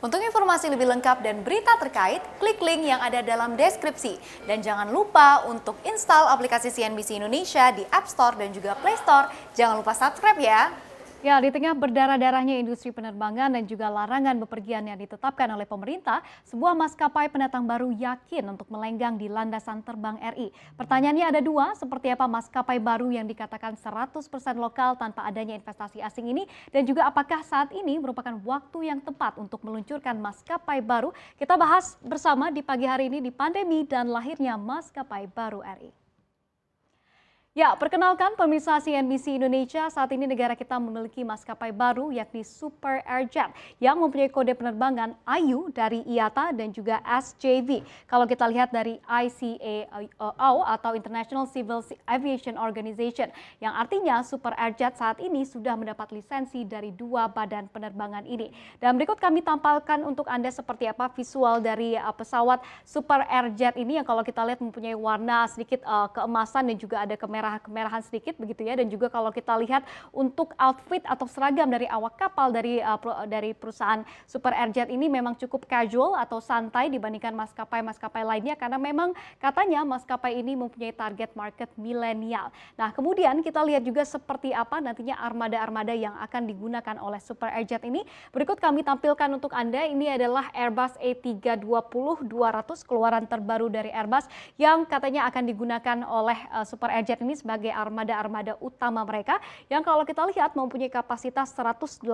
Untuk informasi lebih lengkap dan berita terkait, klik link yang ada dalam deskripsi. Dan jangan lupa untuk install aplikasi CNBC Indonesia di App Store dan juga Play Store. Jangan lupa subscribe ya. Ya, di tengah berdarah-darahnya industri penerbangan dan juga larangan bepergian yang ditetapkan oleh pemerintah, sebuah maskapai pendatang baru yakin untuk melenggang di landasan terbang RI. Pertanyaannya ada dua, seperti apa maskapai baru yang dikatakan 100% lokal tanpa adanya investasi asing ini, dan juga apakah saat ini merupakan waktu yang tepat untuk meluncurkan maskapai baru? Kita bahas bersama di pagi hari ini di pandemi dan lahirnya maskapai baru RI. Ya, perkenalkan pemirsa CNBC Indonesia, saat ini negara kita memiliki maskapai baru yakni Super Airjet yang mempunyai kode penerbangan AYU dari IATA dan juga SJV. Kalau kita lihat dari ICAO atau International Civil Aviation Organization, yang artinya Super Airjet saat ini sudah mendapat lisensi dari dua badan penerbangan ini. Dan berikut kami tampilkan untuk Anda seperti apa visual dari pesawat Super Airjet ini yang kalau kita lihat mempunyai warna sedikit keemasan dan juga ada kemerahan sedikit begitu ya, dan juga kalau kita lihat untuk outfit atau seragam dari awak kapal dari perusahaan Super Airjet ini memang cukup casual atau santai dibandingkan maskapai-maskapai lainnya karena memang katanya maskapai ini mempunyai target market milenial. Nah, kemudian kita lihat juga seperti apa nantinya armada-armada yang akan digunakan oleh Super Airjet ini. Berikut kami tampilkan untuk Anda, ini adalah Airbus A320-200 keluaran terbaru dari Airbus yang katanya akan digunakan oleh Super Airjet ini sebagai armada-armada utama mereka yang kalau kita lihat mempunyai kapasitas 180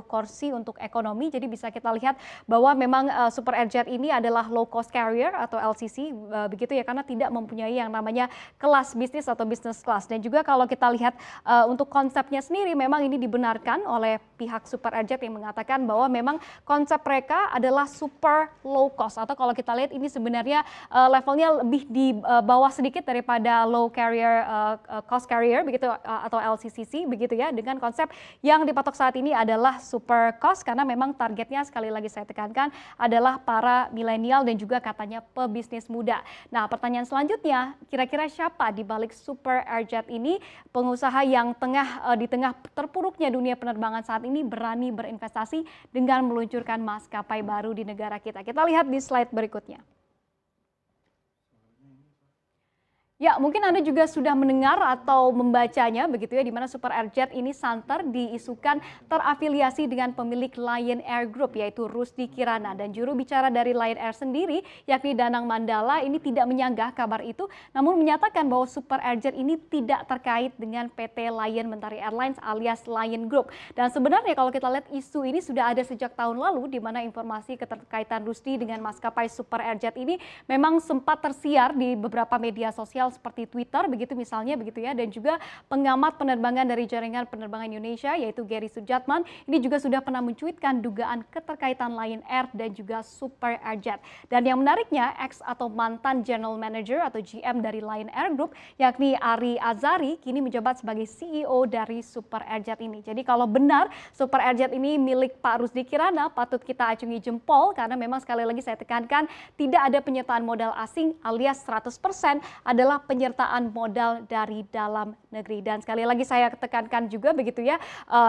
kursi untuk ekonomi. Jadi bisa kita lihat bahwa memang Super Airjet ini adalah low cost carrier atau LCC begitu ya, karena tidak mempunyai yang namanya kelas bisnis atau business class. Dan juga kalau kita lihat untuk konsepnya sendiri memang ini dibenarkan oleh pihak Super Airjet yang mengatakan bahwa memang konsep mereka adalah super low cost, atau kalau kita lihat ini sebenarnya levelnya lebih di bawah sedikit daripada low carrier cost carrier begitu atau LCCC begitu ya, dengan konsep yang dipatok saat ini adalah super cost karena memang targetnya sekali lagi saya tekankan adalah para milenial dan juga katanya pebisnis muda. Nah, pertanyaan selanjutnya, kira-kira siapa di balik Super Airjet ini? Pengusaha yang di tengah terpuruknya dunia penerbangan saat ini berani berinvestasi dengan meluncurkan maskapai baru di negara kita. Kita lihat di slide berikutnya. Ya, mungkin Anda juga sudah mendengar atau membacanya begitu ya, di mana Super Airjet ini santer diisukan terafiliasi dengan pemilik Lion Air Group yaitu Rusdi Kirana, dan juru bicara dari Lion Air sendiri yakni Danang Mandala ini tidak menyanggah kabar itu, namun menyatakan bahwa Super Airjet ini tidak terkait dengan PT Lion Mentari Airlines alias Lion Group. Dan sebenarnya kalau kita lihat isu ini sudah ada sejak tahun lalu, di mana informasi keterkaitan Rusdi dengan maskapai Super Airjet ini memang sempat tersiar di beberapa media sosial seperti Twitter begitu misalnya begitu ya, dan juga pengamat penerbangan dari jaringan penerbangan Indonesia yaitu Gary Sujatman ini juga sudah pernah mencuitkan dugaan keterkaitan Lion Air dan juga Super Airjet. Dan yang menariknya, ex atau mantan General Manager atau GM dari Lion Air Group yakni Ari Azari kini menjabat sebagai CEO dari Super Airjet ini. Jadi kalau benar Super Airjet ini milik Pak Rusdi Kirana, patut kita acungi jempol karena memang sekali lagi saya tekankan tidak ada penyertaan modal asing alias 100% adalah penyertaan modal dari dalam negeri. Dan sekali lagi saya tekankan juga begitu ya,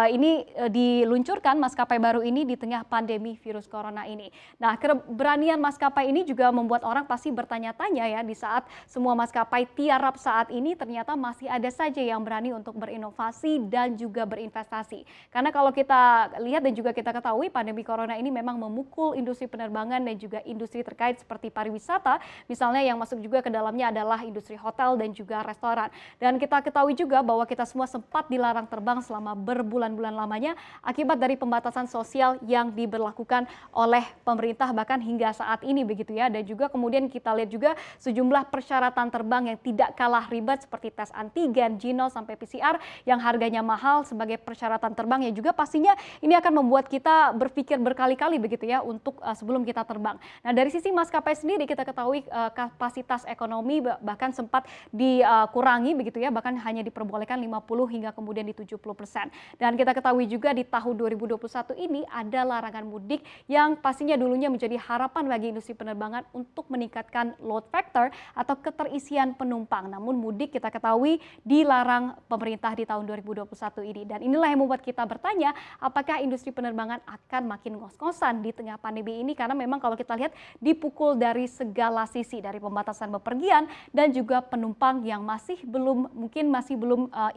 ini diluncurkan maskapai baru ini di tengah pandemi virus corona ini. Nah, keberanian maskapai ini juga membuat orang pasti bertanya-tanya ya, di saat semua maskapai tiarap saat ini ternyata masih ada saja yang berani untuk berinovasi dan juga berinvestasi. Karena kalau kita lihat dan juga kita ketahui pandemi corona ini memang memukul industri penerbangan dan juga industri terkait seperti pariwisata, misalnya yang masuk juga ke dalamnya adalah industri hotel dan juga restoran. Dan kita ketahui juga bahwa kita semua sempat dilarang terbang selama berbulan-bulan lamanya akibat dari pembatasan sosial yang diberlakukan oleh pemerintah bahkan hingga saat ini begitu ya. Dan juga kemudian kita lihat juga sejumlah persyaratan terbang yang tidak kalah ribet seperti tes antigen, Genos sampai PCR yang harganya mahal sebagai persyaratan terbang yang juga pastinya ini akan membuat kita berpikir berkali-kali begitu ya untuk sebelum kita terbang. Nah, dari sisi maskapai sendiri kita ketahui kapasitas ekonomi bahkan sempat dikurangi begitu ya, bahkan hanya diperbolehkan 50 hingga kemudian di 70%. Dan kita ketahui juga di tahun 2021 ini ada larangan mudik yang pastinya dulunya menjadi harapan bagi industri penerbangan untuk meningkatkan load factor atau keterisian penumpang. Namun mudik kita ketahui dilarang pemerintah di tahun 2021 ini. Dan inilah yang membuat kita bertanya, apakah industri penerbangan akan makin ngos-ngosan di tengah pandemi ini? Karena memang kalau kita lihat dipukul dari segala sisi, dari pembatasan bepergian dan juga penumpang yang masih belum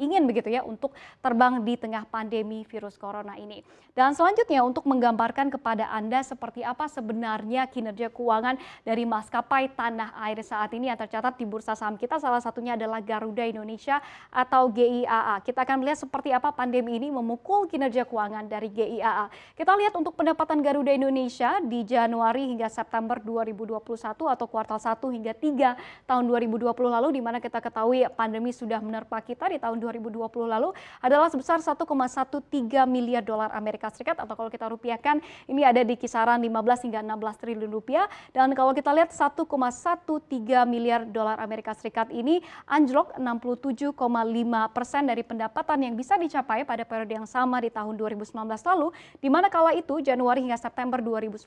ingin begitu ya untuk terbang di tengah pandemi virus corona ini. Dan selanjutnya untuk menggambarkan kepada Anda seperti apa sebenarnya kinerja keuangan dari maskapai tanah air saat ini yang tercatat di bursa saham kita, salah satunya adalah Garuda Indonesia atau GIAA. Kita akan melihat seperti apa pandemi ini memukul kinerja keuangan dari GIAA. Kita lihat untuk pendapatan Garuda Indonesia di Januari hingga September 2021 atau kuartal 1 hingga 3 tahun 2020 lalu, di mana kita ketahui pandemi sudah menerpa kita di tahun 2020 lalu, adalah sebesar 1,13 miliar dolar Amerika Serikat, atau kalau kita rupiahkan ini ada di kisaran 15 hingga 16 triliun rupiah. Dan kalau kita lihat 1,13 miliar dolar Amerika Serikat ini anjlok 67,5% dari pendapatan yang bisa dicapai pada periode yang sama di tahun 2019 lalu, di mana kala itu Januari hingga September 2019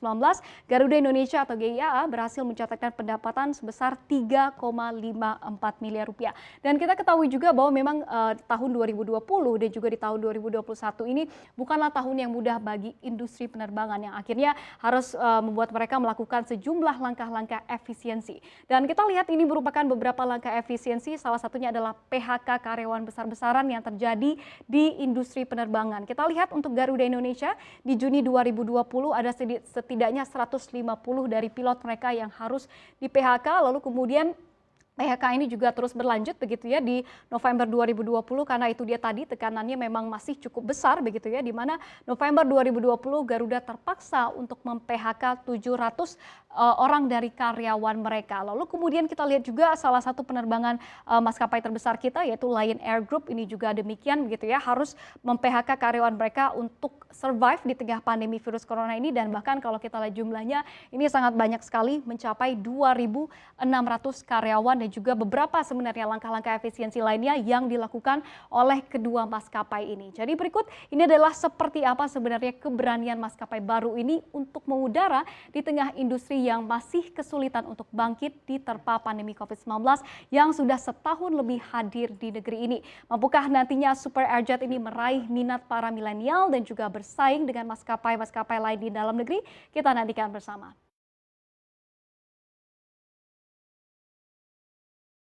Garuda Indonesia atau GIAA berhasil mencatatkan pendapatan sebesar 3,54 miliar rupiah. Dan kita ketahui juga bahwa memang tahun 2020 dan juga di tahun 2021 ini bukanlah tahun yang mudah bagi industri penerbangan yang akhirnya harus membuat mereka melakukan sejumlah langkah-langkah efisiensi. Dan kita lihat ini merupakan beberapa langkah efisiensi, salah satunya adalah PHK karyawan besar-besaran yang terjadi di industri penerbangan. Kita lihat untuk Garuda Indonesia di Juni 2020 ada setidaknya 150 dari pilot mereka yang harus di PHK, lalu kemudian PHK ini juga terus berlanjut begitu ya di November 2020, karena itu dia tadi tekanannya memang masih cukup besar begitu ya, di mana November 2020 Garuda terpaksa untuk mem-PHK 700 orang dari karyawan mereka. Lalu kemudian kita lihat juga salah satu penerbangan maskapai terbesar kita yaitu Lion Air Group ini juga demikian begitu ya, harus mem-PHK karyawan mereka untuk survive di tengah pandemi virus corona ini, dan bahkan kalau kita lihat jumlahnya ini sangat banyak sekali, mencapai 2.600 karyawan dan juga beberapa sebenarnya langkah-langkah efisiensi lainnya yang dilakukan oleh kedua maskapai ini. Jadi berikut ini adalah seperti apa sebenarnya keberanian maskapai baru ini untuk mengudara di tengah industri yang masih kesulitan untuk bangkit diterpa pandemi COVID-19 yang sudah setahun lebih hadir di negeri ini. Mampukah nantinya Super Airjet ini meraih minat para milenial dan juga bersaing dengan maskapai-maskapai lain di dalam negeri? Kita nantikan bersama.